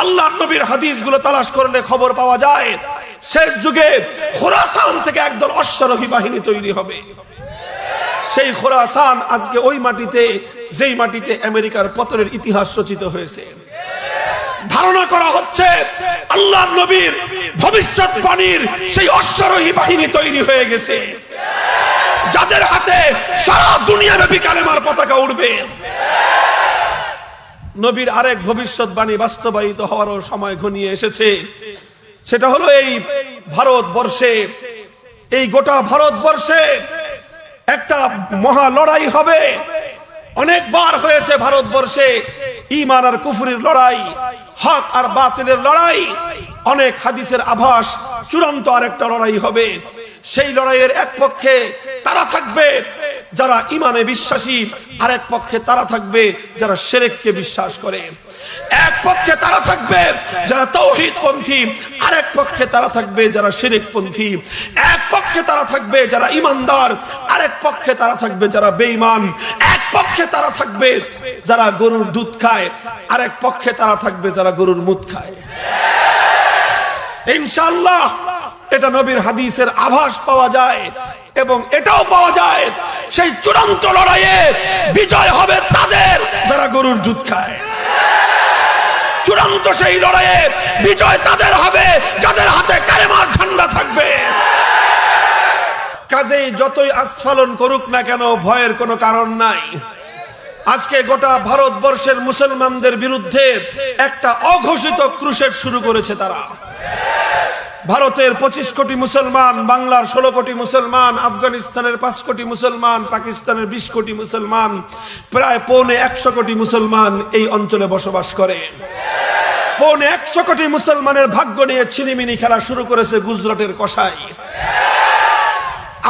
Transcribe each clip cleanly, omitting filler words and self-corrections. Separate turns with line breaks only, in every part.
আল্লাহর নবীর হাদিসগুলো তালাশ করলে খবর পাওয়া যায় শেষ যুগে খোরাসান থেকে একদল অশ্বারোহী বাহিনী তৈরি হবে। সেই খোরাসান আজকে ওই মাটিতে, যেই মাটিতে আমেরিকার পতনের ইতিহাস রচিত হয়েছে। ধারণা করা হচ্ছে আল্লাহর নবীর ভবিষ্যৎবাণীর সেই অশ্বারোহী বাহিনী তৈরি হয়ে গেছে, যাদের হাতে সারা দুনিয়াব্যাপী কালেমার পতাকা উড়বে। নবীর আরেক ভবিষ্যৎবাণী বাস্তবায়িত হওয়ারও সময় ঘনিয়ে এসেছে। সেটা হলো এই ভারতবর্ষে, এই গোটা ভারতবর্ষে একটা মহা লড়াই হবে। অনেকবার হয়েছে ভারতবর্ষে ঈমান আর কুফরির লড়াই, হক আর বাতিলের লড়াই। অনেক হাদিসের আভাস চূড়ান্ত আরেকটা লড়াই হবে। সেই লড়াইয়ের এক পক্ষে তারা থাকবে যারা ঈমানে বিশ্বাসী, আরেক পক্ষে তারা থাকবে যারা শিরককে বিশ্বাস করে। এক পক্ষে তারা থাকবে যারা তাওহীদপন্থী, আরেক পক্ষে তারা থাকবে যারা শিরকপন্থী। এক পক্ষে তারা থাকবে যারা ঈমানদার, আরেক পক্ষে তারা থাকবে যারা বেঈমান। এক পক্ষে তারা থাকবে যারা গরুর দুধ খায়, আরেক পক্ষে তারা থাকবে যারা গরুর মুত খায়। ইনশাআল্লাহ এটা নবীর হাদিসের আভাস পাওয়া যায়, এবং এটাও পাওয়া যায় সেই চূড়ান্ত লড়াইয়ে বিজয় হবে তাদের যারা গরুর দুধ খায়। চূড়ান্ত সেই লড়াইয়ে বিজয় তাদের হবে যাদের হাতে কালেমার ঝান্ডা থাকবে। কাজেই যতই আস্ফালন করুক না কেন, ভয়ের কোনো কারণ নাই। আজকে গোটা ভারতবর্ষের মুসলমানদের বিরুদ্ধে একটা অঘোষিত ক্রুসেড শুরু করেছে তারা। ভারতের 25 কোটি মুসলমান, বাংলার 16 কোটি মুসলমান, আফগানিস্তানের 5 কোটি মুসলমান, পাকিস্তানের 20 কোটি মুসলমান, প্রায় 125 কোটি মুসলমান এই অঞ্চলে বসবাস করে। 125 কোটি মুসলমানের ভাগ্য নিয়ে ছিনিমিনি খেলা শুরু করেছে গুজরাটের কসাই।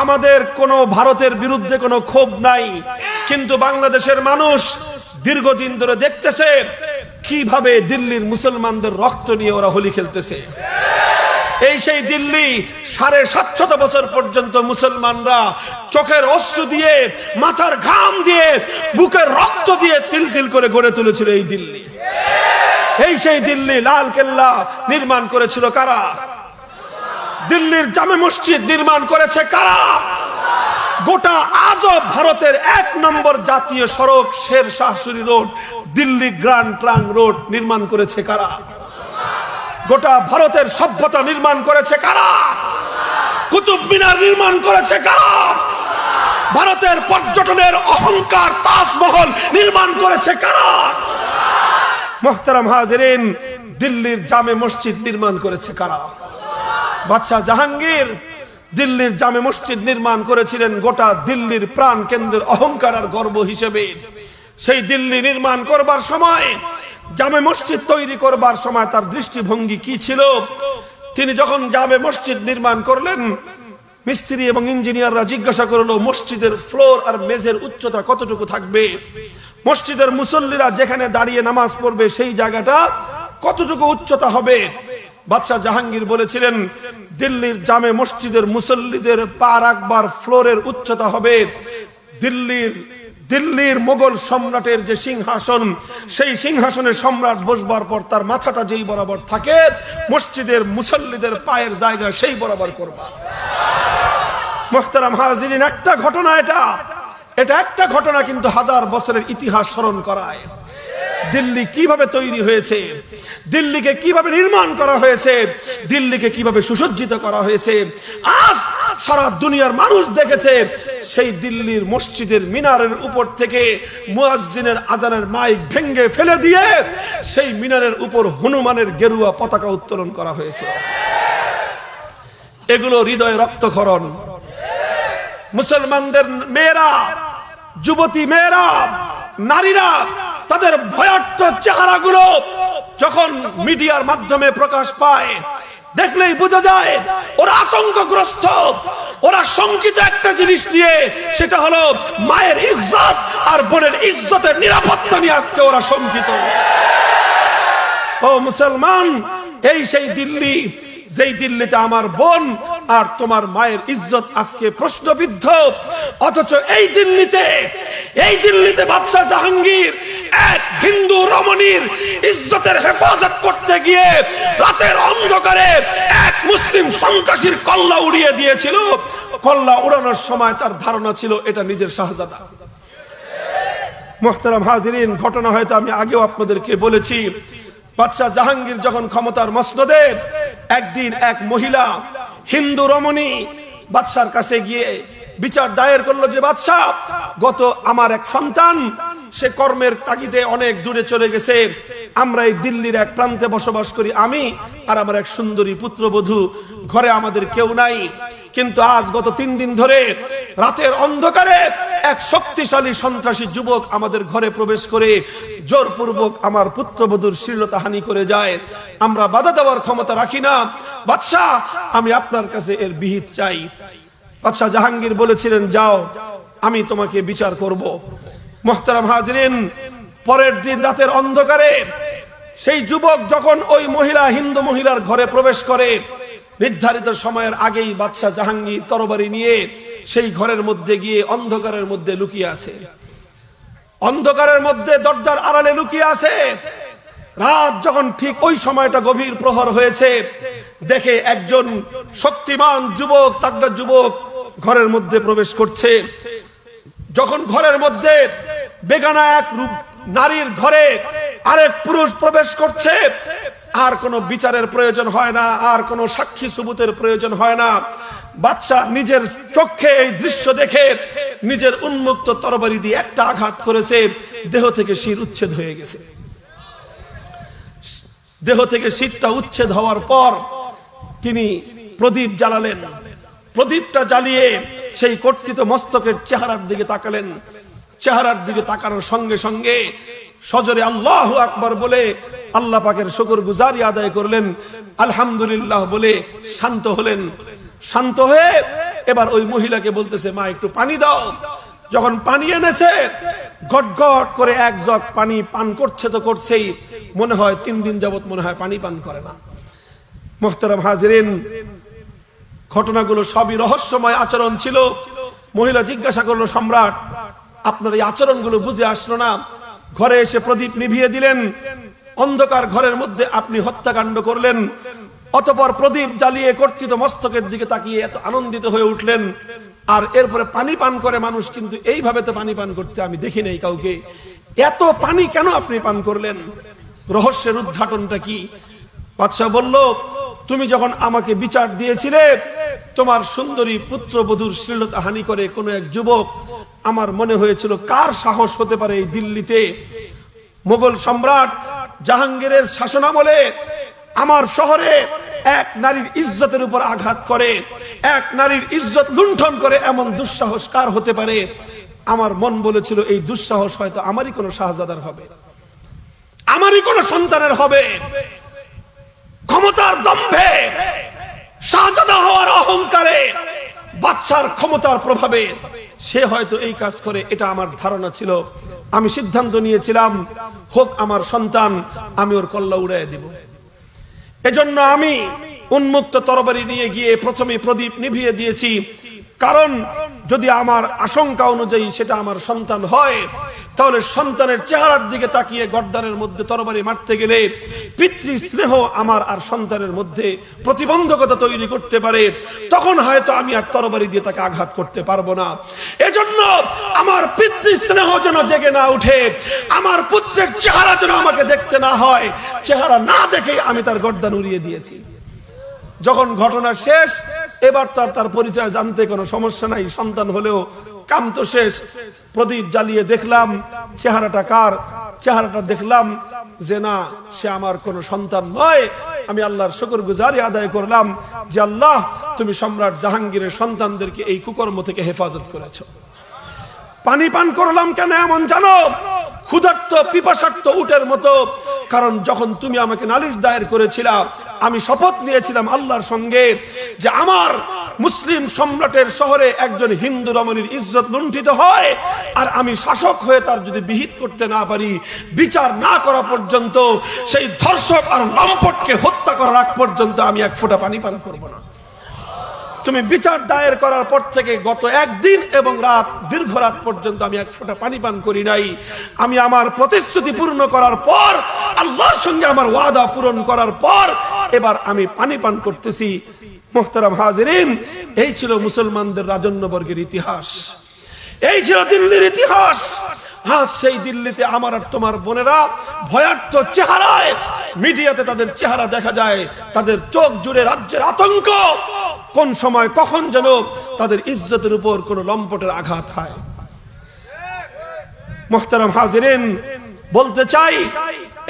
আমাদের কোনো ভারতের বিরুদ্ধে কোনো ক্ষোভ নাই, কিন্তু বাংলাদেশের মানুষ দীর্ঘদিন ধরে দেখতেছে কিভাবে দিল্লির মুসলমানদের রক্ত নিয়ে ওরা হোলি খেলতেছে। এই সেই দিল্লি 750 বছর পর্যন্ত মুসলমানরা চোখের অশ্রু দিয়ে, মাথার ঘাম দিয়ে, বুকের রক্ত দিয়ে তিল তিল করে গড়ে তুলেছিল এই দিল্লি। এই সেই দিল্লি লাল কেল্লা নির্মাণ করেছিল কারা? দিল্লির জামে মসজিদ নির্মাণ করেছে কারা? গোটা আজও ভারতের 1 নম্বর জাতীয় সড়ক Sher Shah Suri road, Delhi grand trunk road নির্মাণ করেছে কারা? গোটা ভারতের সভ্যতা নির্মাণ করেছে কারা? কুতুব মিনার নির্মাণ করেছে কারা? ভারতের পর্যটনের অহংকার তাজমহল নির্মাণ করেছে কারা? মুহতারাম হাজিরিন, দিল্লির জামে মসজিদ নির্মাণ করেছে কারা? বাদশাহ জাহাঙ্গীর দিল্লির জামে মসজিদ নির্মাণ করেছিলেন গোটা দিল্লির প্রাণ কেন্দ্রের অহংকার আর গর্ব হিসেবে। সেই দিল্লি নির্মাণ করবার সময়, জামে মসজিদ তৈরি করবার সময় তার দৃষ্টিভঙ্গি কি ছিল? তিনি যখন জামে মসজিদ নির্মাণ করলেন, মিস্ত্রি এবং ইঞ্জিনিয়াররা জিজ্ঞাসা করলো মসজিদের ফ্লোর আর মেঝের উচ্চতা কতটুকু থাকবে, মসজিদের মুসল্লিরা যেখানে দাঁড়িয়ে নামাজ পড়বে সেই জায়গাটা কতটুকু উচ্চতা হবে। বাদশাহ জাহাঙ্গীর বলেছিলেন দিল্লির জামে মসজিদের মুসল্লিদের পা রাখবার ফ্লোরের উচ্চতা হবে দিল্লির মোগল সম্রাটের যে সিংহাসন, সেই সিংহাসনে সম্রাট বসবার পর তার মাথাটা যেই বরাবর থাকে, মসজিদের মুসল্লিদের পায়ের জায়গা সেই বরাবর করবা। মুহতারাম হাজিরিন, একটা ঘটনা, এটা একটা ঘটনা কিন্তু 1000 বছরের ইতিহাস স্মরণ করায়। দিল্লি কিভাবে তৈরি হয়েছে, দিল্লিকে কিভাবে নির্মাণ করা হয়েছে, দিল্লিকে কিভাবে সুসজ্জিত করা হয়েছে, আজ সারা দুনিয়ার মানুষ দেখেছে। সেই দিল্লির মসজিদের মিনারের উপর থেকে মুয়াজ্জিনের আজানের মাইক ভেঙে ফেলে দিয়ে সেই মিনারের উপর হনুমানের গেরুয়া পতাকা উত্তোলন করা হয়েছে। এগুলো হৃদয়ে রক্তক্ষরণ। মুসলমানদের মেয়েরা, যুবতী মেয়েরা, নারীরা তাদের ভয়ার্থ চেহারাগুলো যখন মিডিয়ার মাধ্যমে প্রকাশ পায়, দেখলেই বোঝা যায় ওরা আতঙ্কগ্রস্ত। ওরা শঙ্কিত একটা জিনিস নিয়ে, সেটা হলো মায়ের ইজ্জত আর বোনের ইজ্জতের নিরাপত্তা নিয়ে আজকে ওরা শঙ্কিত। ও মুসলমান, এই সেই দিল্লি, যেই দিল্লিতে আমার বোন আর তোমার মায়ের ইজ্জত আজকে প্রশ্নবিদ্ধ। অথচ এই দিল্লিতে বাদশা জাহাঙ্গীর এক হিন্দু রমণীর ইজ্জতের হেফাজত করতে গিয়ে রাতের অন্ধকারে এক মুসলিম সন্ত্রাসীর কল্লা উড়িয়ে দিয়েছিল। কল্লা উড়ানোর সময় তার ধারণা ছিল এটা নিজের শাহজাদা। মুহতারাম হাজিরিন, ঘটনা হয়তো আমি আগেও আপনাদেরকে বলেছি। বাদশা জাহাঙ্গীর যখন ক্ষমতার মসনদে, একদিন এক মহিলা হিন্দু রমণী বাদশার কাছে গিয়ে বিচার দায়ের করলো যে বাদশা, গত আমার এক সন্তান সে কর্মের তাগিদে অনেক দূরে চলে গেছে। আমরা এই দিল্লির এক প্রান্তে বসবাস করি, আমি আর আমার এক সুন্দরী পুত্রবধূ, ঘরে আমাদের কেউ নাই। কিন্তু আজ গত 3 দিন ধরে রাতের অন্ধকারে এক শক্তিশালী সন্ত্রাসী যুবক আমাদের ঘরে প্রবেশ করে জোরপূর্বক আমার পুত্রবধূর শ্লীলতাহানি করে যায়। আমরা বাধা দেওয়ার ক্ষমতা রাখি না। বাদশা, আমি আপনার কাছে এর বিহিত চাই। বাদশা জাহাঙ্গীর বলেছিলেন, যাও, আমি তোমাকে বিচার করব। মুহতারাম হাজিরিন, পরের দিন রাতের অন্ধকারে সেই যুবক যখন ওই হিন্দু মহিলার ঘরে প্রবেশ করে, নির্ধারিত সময়ের আগেই বাদশা জাহাঙ্গীর তরবারি নিয়ে সেই ঘরের মধ্যে গিয়ে অন্ধকারের মধ্যে লুকিয়ে আছে। অন্ধকারের মধ্যে দরজার আড়ালে লুকিয়ে আছে। রাত যখন ঠিক ওই সময়টা গভীর প্রহর হয়েছে, দেখে একজন শক্তিমান যুবক, তাগড়া যুবক ঘরের মধ্যে প্রবেশ করছে। যখন ঘরের মধ্যে বেগানা এক নারীর ঘরে আরেক পুরুষ প্রবেশ করছে, আর কোনো বিচারের প্রয়োজন হয় না, আর কোনো সাক্ষী সুবুতের প্রয়োজন হয় না। বাদশা নিজের চোখে এই দৃশ্য দেখে নিজের উন্মুক্ত তরবারি দিয়ে একটা আঘাত করেছে, দেহ থেকে শির উচ্ছেদ হয়ে গেছে। দেহ থেকে শিরটা উচ্ছেদ হওয়ার পর তিনি প্রদীপ জ্বালালেন। প্রদীপটা জ্বালিয়ে সেই কর্তৃত মস্তকের চেহারার দিকে তাকালেন। চেহারার দিকে তাকানোর সঙ্গে সঙ্গে সজোরে আল্লাহু আকবার বলে আল্লাহ পাকের শুকরগুজারি আদায় করলেন, আলহামদুলিল্লাহ বলে শান্ত হলেন। শান্ত হয়ে এবার ওই মহিলাকে বলতেছে, মা একটু পানি দাও। যখন পানি এনেছে, গটগট করে এক জগ পানি পান করছে তো করছেই, মনে হয় 3 দিন যাবত মনে হয় পানি পান করে না। মুহতারাম হাজিরিন, ঘটনাগুলো সবই রহস্যময় আচরণ ছিল। মহিলা জিজ্ঞাসা করলো, সম্রাট, আপনার এই আচরণগুলো বুঝে আসলো না? ঘরে এসে প্রদীপ নিভিয়ে দিলেন, অন্ধকার ঘরের মধ্যে আপনি হত্যাকাণ্ড করলেন, অতঃপর প্রদীপ জ্বালিয়ে কর্তৃত মস্তকের দিকে তাকিয়ে এত আনন্দিত হয়ে উঠলেন, আর এরপরে পানি পান করে মানুষ, কিন্তু এইভাবে তো পানি পান করতে আমি দেখি নাই কাউকে। এত পানি কেন আপনি পান করলেন? রহস্যের উদ্ঘাটনটা কি? বাদশা বলল, তুমি যখন আমাকে বিচার দিয়েছিলে তোমার সুন্দরী পুত্রবধূর শ্লীলতাহানি করে কোনো এক যুবক, আমার মনে হয়েছিল কার সাহস হতে পারে এই দিল্লিতে মোগল সম্রাট জাহাঙ্গীরের শাসনামলে আমার শহরে এক নারীর ইজ্জতের উপর আঘাত করে, এক নারীর ইজ্জত লুণ্ঠন করে, এমন দুঃসাহস কার হতে পারে? আমার মন বলেছিল এই দুঃসাহস হয়তো আমারই কোনো শাহজাদার হবে, আমারই কোনো সন্তানের হবে। ক্ষমতার দম্ভে, শাহজাদা হওয়ার অহংকারে, বাদশার ক্ষমতার প্রভাবে সে হয়তো এই কাজ করে, এটা আমার ধারণা ছিল। আমি সিদ্ধান্ত নিয়েছিলাম, হোক আমার সন্তান, আমি ওর কল্লা উড়াই দিব। এজন্য আমি উন্মুক্ত তরবারি নিয়ে গিয়ে প্রথমে প্রদীপ নিভিয়ে দিয়েছি, কারণ যদি আমার আশঙ্কা অনুযায়ী সেটা আমার সন্তান হয়, তাহলে সন্তানের চেহারার দিকে তাকিয়ে গর্দানের মধ্যে তরবারি মারতে গেলে পিতৃ স্নেহ আমার আর সন্তানের মধ্যে প্রতিবন্ধকতা তৈরি করতে পারে, তখন হয়তো আমি আর তরবারি দিয়ে তাকে আঘাত করতে পারবো না। এজন্য আমার পিতৃ স্নেহ যেন জেগে না উঠে, আমার পুত্রের চেহারা যেন আমাকে দেখতে না হয়, চেহারা না দেখে আমি তার গর্দান উড়িয়ে দিয়েছি। যখন ঘটনা শেষ, এবার তো আর তার পরিচয় জানতে কোনো সমস্যা নাই, সন্তান হলেও কাম তো শেষ। প্রদীপ জ্বালিয়ে দেখলাম চেহারাটা কার, চেহারাটা দেখলাম যে না, সে আমার কোনো সন্তান নয়। আমি আল্লাহর শুকরগুজারি আদায় করলাম যে আল্লাহ, তুমি সম্রাট জাহাঙ্গীরের সন্তানদেরকে এই কুকর্ম থেকে হেফাজত করেছো। পানি পান করলাম কেন এমন জানো? ক্ষুধার্ত পিপাসার্ত উটের মতো। কারণ যখন তুমি আমাকে নালিশ দায়ের করেছিলা, আমি শপথ নিয়েছিলাম আল্লাহর সঙ্গে যে আমার মুসলিম সম্রাটের শহরে একজন হিন্দু রমণীর ইজ্জত লুণ্ঠিত হয়, আর আমি শাসক হয়ে তার যদি বিহিত করতে না পারি, বিচার না করা পর্যন্ত, সেই ধর্ষক আর লম্পটকে হত্যা করার আগ পর্যন্ত আমি এক ফোঁটা পানি পান করব না। তুমি বিচার দায়ের করার পর থেকে গত একদিন এবং রাত, দীর্ঘ রাত পর্যন্ত আমি এক ফোঁটা পানি পান করি নাই। আমি আমার প্রতিশ্রুতি পূর্ণ করার পর, আল্লাহর সঙ্গে আমার ওয়াদা পূরণ করার পর এবার আমি পানি পান করতেছি। মুহতারাম হাজিরিন, এই ছিল মুসলমানদের রাজন্যবর্গের ইতিহাস, এই ছিল দিল্লির ইতিহাস। আজ সেই দিল্লিতে আমার আর তোমার বোনেরা ভয়ার্থ চেহারায় মিডিয়াতে তাদের চেহারা দেখা যায়, তাদের চোখ জুড়ে রাজ্যের আতঙ্ক, কোন সময় কখন যেন তাদের ইজ্জতের উপর কোন লম্পটের আঘাত হয়। মুহতারাম হাজিরিন, বলতে চাই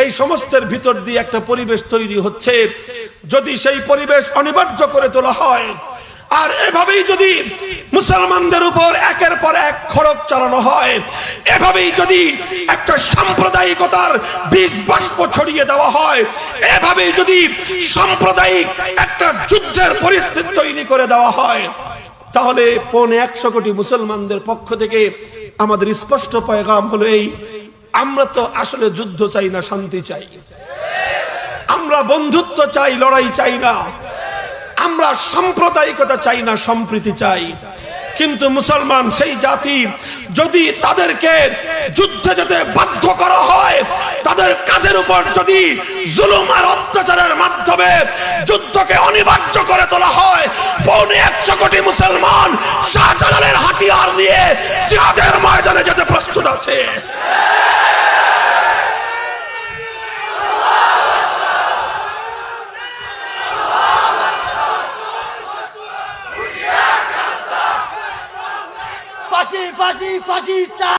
এই সমস্তের ভিতর দিয়ে একটা পরিবেশ তৈরি হচ্ছে। যদি সেই পরিবেশ অনিবার্য করে তোলা হয়, আর এভাবেই যদি মুসলমানদের উপর একের পর এক খড়গ চালানো হয়, এভাবেই যদি একটা সাম্প্রদায়িকতার বীজ বাষ্প ছড়িয়ে দেওয়া হয়, এভাবেই যদি সাম্প্রদায়িক একটা যুদ্ধের পরিস্থিতি তৈরি করে দেওয়া হয়, তাহলে 1.25 কোটি মুসলমানদের পক্ষ থেকে আমাদের স্পষ্ট পয়গাম হলো এই: আমরা তো আসলে যুদ্ধ চাই না, শান্তি চাই। আমরা বন্ধুত্ব চাই, লড়াই চাই না। আমরা সাম্প্রদায়িকতা চাই না, সম্প্রীতি চাই। কিন্তু মুসলমান সেই জাতি, যদি তাদেরকে যুদ্ধে যেতে বাধ্য করা হয়, তাদের কাঁধের উপর যদি জুলুম আর অত্যাচারের মাধ্যমে যুদ্ধকে অনিবার্য করে তোলা হয়, 1.25 কোটি মুসলমান শাহজালালের হাতিয়ার নিয়ে জিহাদের ময়দানে যেতে প্রস্তুত আছে।
ফাঁসি ফাঁসি ফাঁসি চাই।